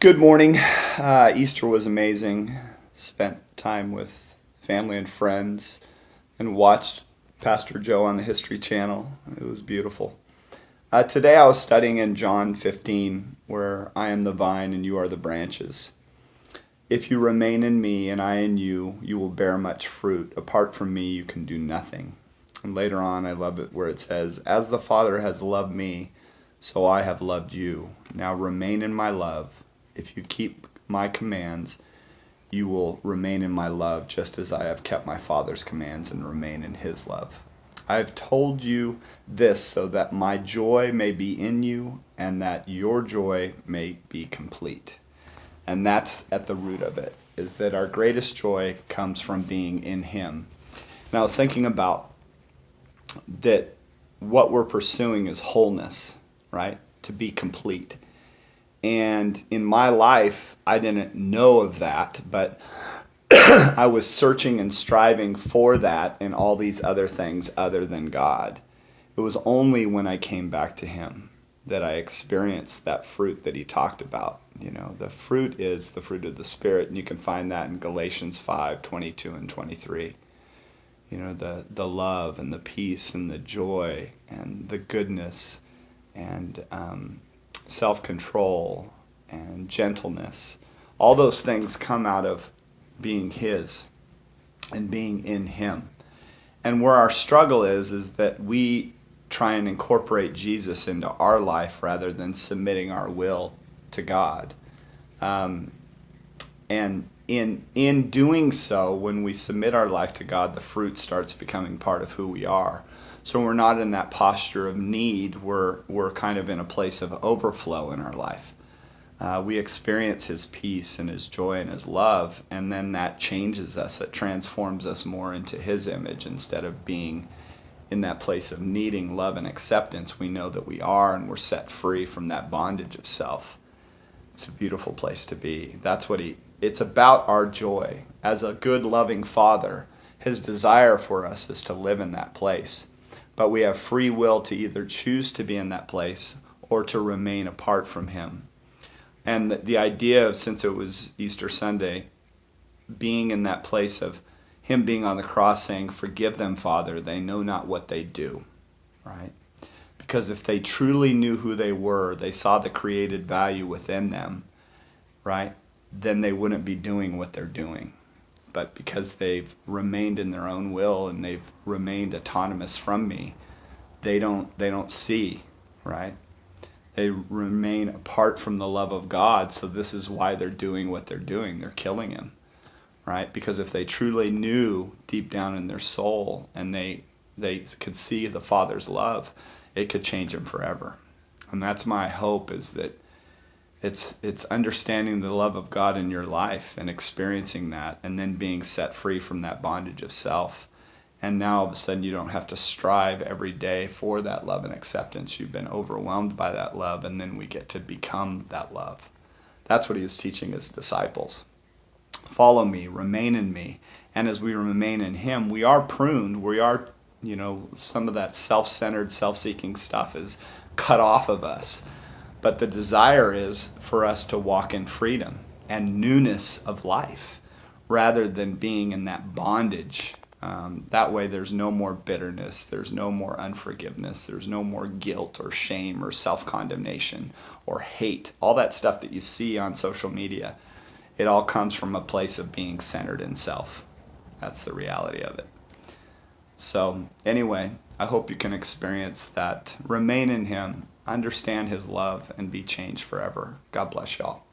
Good morning. Easter was amazing. Spent time with family and friends and watched Pastor Joe on the History Channel. It was beautiful. Today I was studying in John 15, where I am the vine and you are the branches. If you remain in me and I in you, you will bear much fruit. Apart from me, you can do nothing. And later on, I love it where it says, as the Father has loved me, so I have loved you. Now remain in my love. If you keep my commands, you will remain in my love, just as I have kept my Father's commands and remain in his love. I have told you this so that my joy may be in you and that your joy may be complete. And that's at the root of it, is that our greatest joy comes from being in him. And I was thinking about that what we're pursuing is wholeness, right? To be complete. And in my life, I didn't know of that, but I was searching and striving for that in all these other things other than God. It was only when I came back to him that I experienced that fruit that he talked about. You know, the fruit is the fruit of the Spirit, and you can find that in Galatians 5:22 and 23. You know, the love and the peace and the joy and the goodness and self-control and gentleness. All those things come out of being his and being in him. And where our struggle is that we try and incorporate Jesus into our life rather than submitting our will to God. And in doing so, when we submit our life to God, the fruit starts becoming part of who we are. So we're not in that posture of need. We're kind of in a place of overflow in our life. We experience his peace and his joy and his love, and then that changes us. It transforms us more into his image instead of being in that place of needing love and acceptance. We know that we are, and we're set free from that bondage of self. It's a beautiful place to be. It's about our joy. As a good, loving father, his desire for us is to live in that place. But we have free will to either choose to be in that place or to remain apart from him. And the idea of, since it was Easter Sunday, being in that place of him being on the cross saying, forgive them, Father, they know not what they do, right? Because if they truly knew who they were, they saw the created value within them, right? Then they wouldn't be doing what they're doing. But because they've remained in their own will and they've remained autonomous from me, they don't see, right? They remain apart from the love of God, so this is why they're doing what they're doing. They're killing him, right? Because if they truly knew deep down in their soul and they could see the Father's love, it could change them forever. And that's my hope, is that it's understanding the love of God in your life and experiencing that, and then being set free from that bondage of self. And now all of a sudden you don't have to strive every day for that love and acceptance. You've been overwhelmed by that love, and then we get to become that love. That's what he was teaching his disciples. Follow me, remain in me. And as we remain in him, we are pruned. We are, some of that self-centered, self-seeking stuff is cut off of us. But the desire is for us to walk in freedom and newness of life rather than being in that bondage. That way there's no more bitterness, there's no more unforgiveness, there's no more guilt or shame or self-condemnation or hate. All that stuff that you see on social media, it all comes from a place of being centered in self. That's the reality of it. So anyway, I hope you can experience that. Remain in him, understand his love, and be changed forever. God bless y'all.